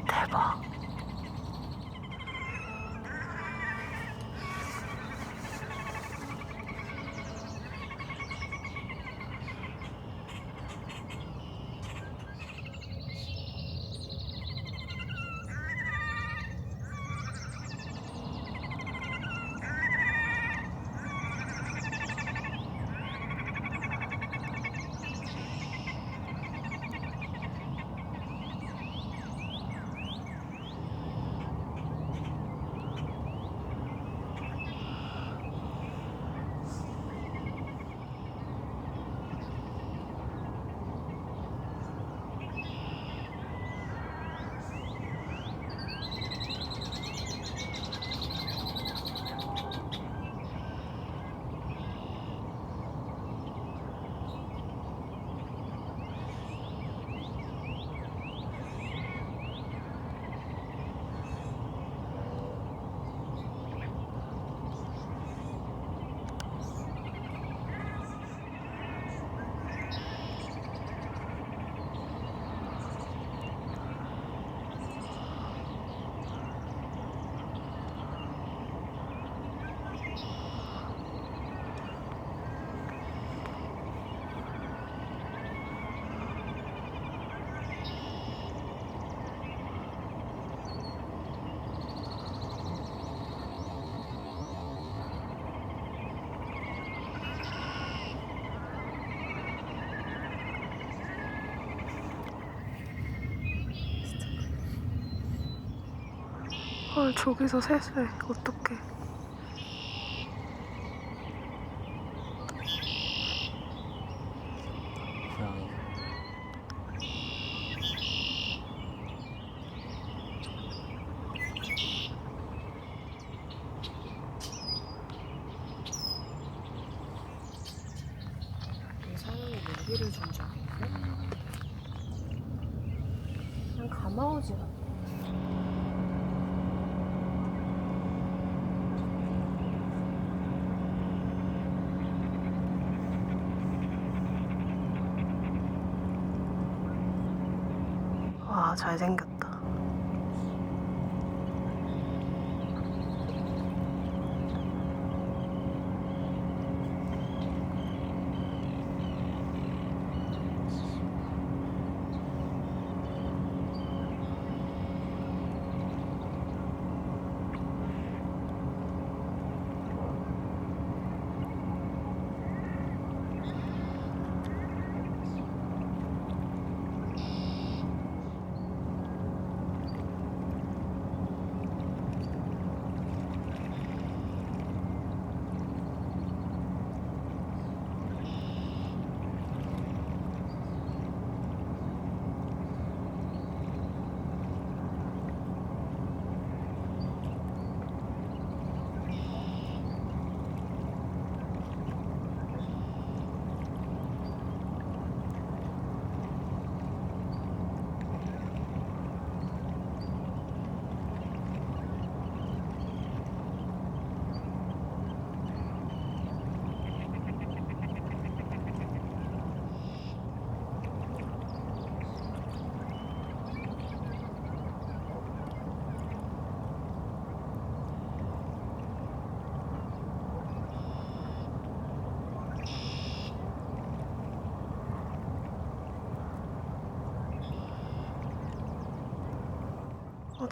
대박. 헐, 저기서 세수해. 어떡해. 이 사람이 먹이를 준 적이 있네? 그냥 가마오지 같아. 와, 잘생겼다.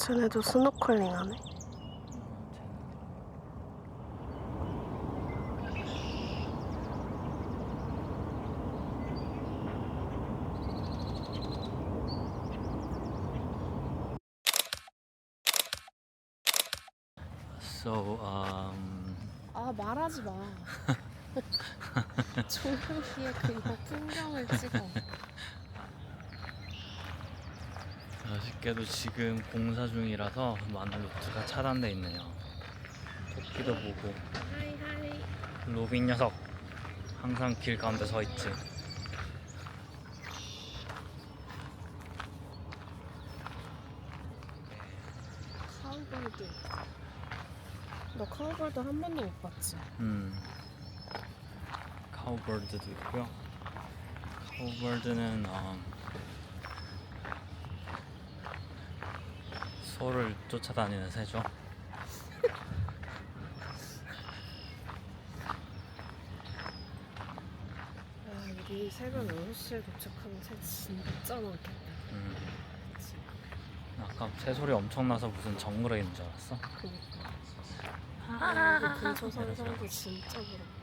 쟤네도 스노클링 하네. So 아, 말하지 마. 조명기에 그냥 풍경을 찍어. 아쉽게도 지금 공사 중이라서 많은 루트가 차단돼 있네요. 토끼도 보고. 하이하이. 로빈 녀석 항상 길 가운데 서 있지. 카우벌드. 너 카우벌드 한 번도 못 봤지? 카우버드도 있고요. 카우버드는 소를 쫓아다니는 새죠. 우리 새벽 6시에 도착하면 새 진짜 많겠다. 아까 새소리 엄청 나서 무슨 정글에 있는 줄 알았어. 그니까. 여기 근처 사는 사람들 진짜 부럽다.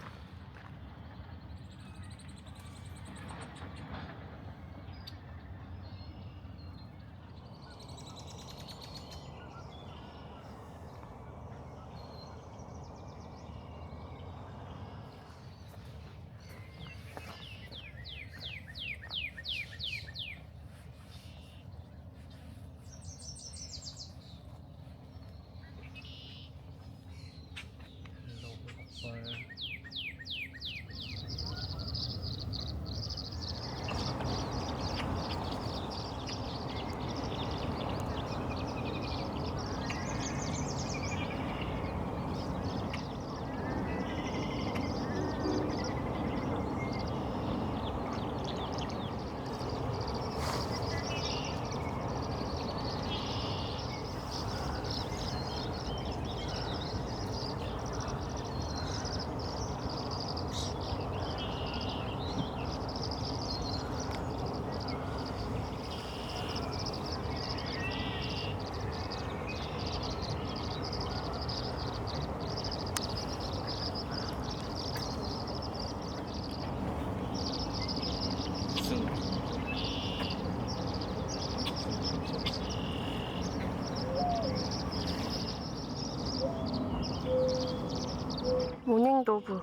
모닝도브.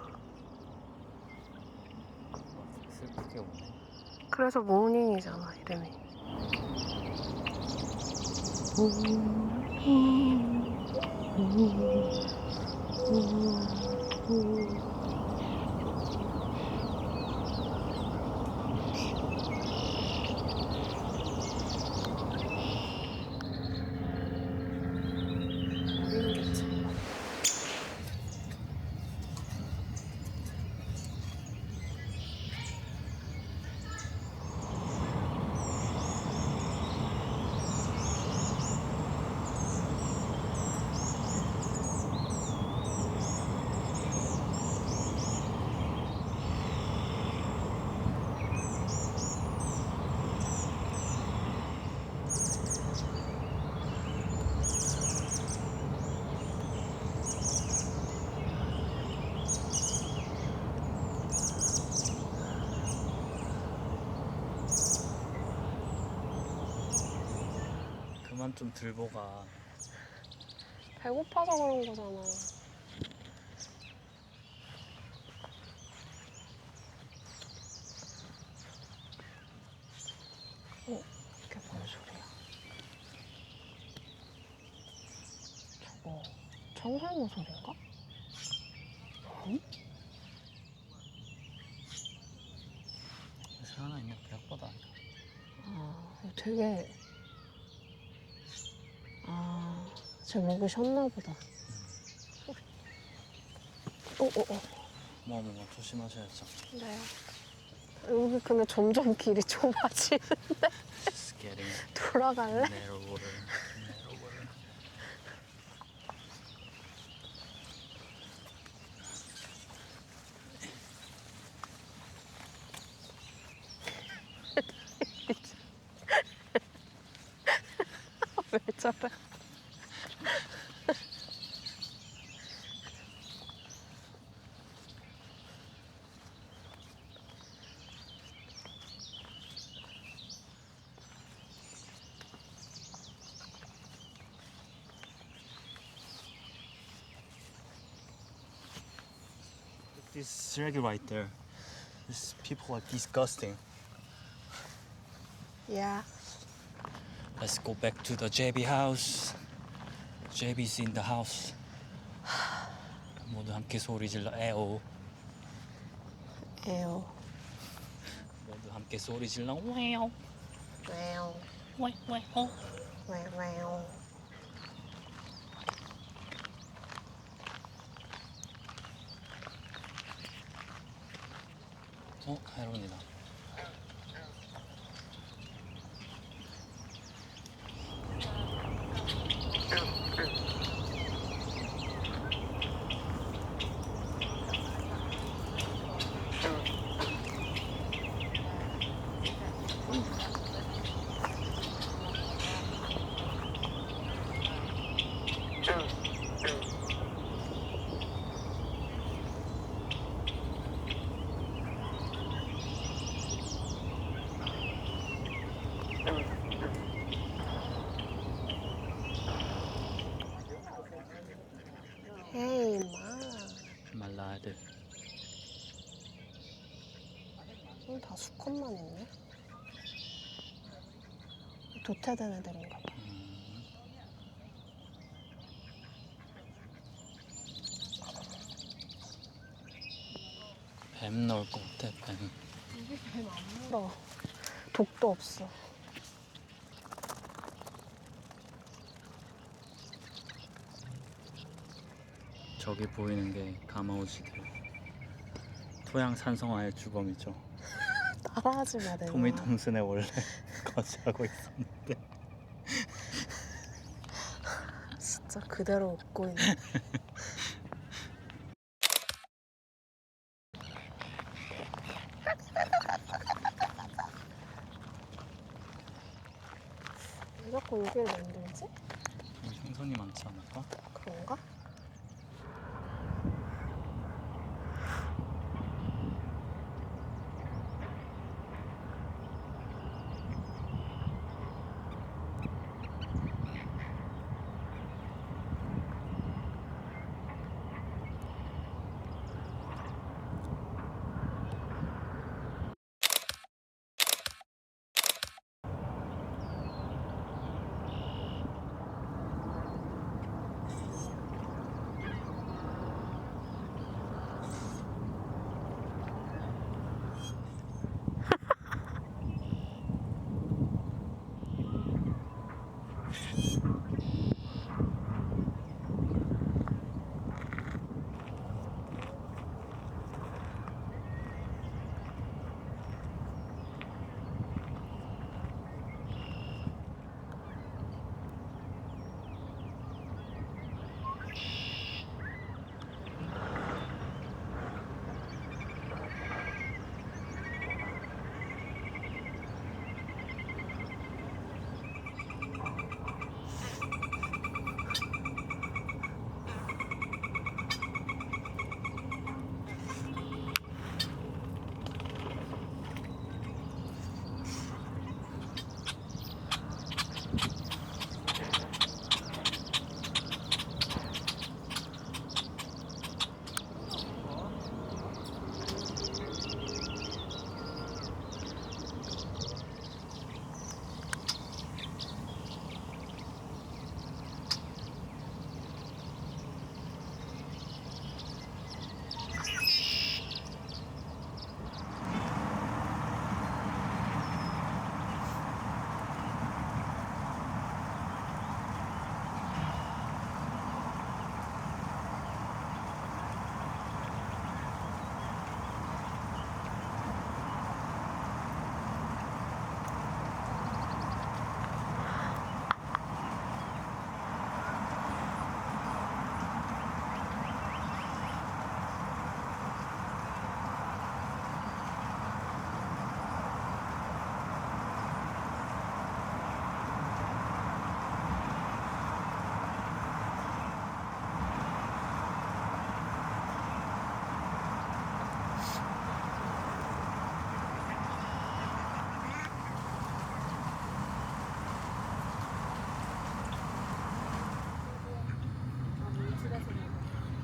슬프게 오네. 그래서 모닝이잖아 이름이. 그만 좀 들보가. 배고파서 그런 거잖아. 이게 뭔 소리야? 저거 청설모 소리인가? 응? 새 하나 있네. 생각보다. 되게 제 목이 쉬었나 보다. 뭐 조심하셔야죠. 네. 여기 근데 점점 길이 좁아지는데 Just getting 돌아갈래? narrower. 왜 저래? this 쓰레기 right there. These people are disgusting. Yeah. Let's go back to the JB house. JB's in the house. 모두 함께 소리 질러 에오. 에오. 모두 함께 소리 질러 와우. 와우. 와우. 와우. 헤론이다. 헤이 마. 말라드. 다 수컷만 있네. 도태된 애들인가 봐. 뱀 나올 것 같아. 뱀. 여기 뱀 안 물어. 독도 없어. 저기 보이는 게 가마우시들. 토양 산성화의 주범이죠. 따라하지 마, 내가. 토미 톰슨의 원래 거주하고 있었는데. 진짜 그대로 웃고 있네. 왜 자꾸 여기를 만들지? 생선이 많지 않을까? 그런가?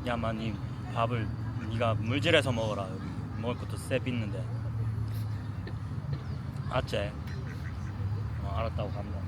야마님 밥을 네가 물질해서 먹어라. 여기 먹을 것도 셉 있는데. 알았지? 알았다고 간다.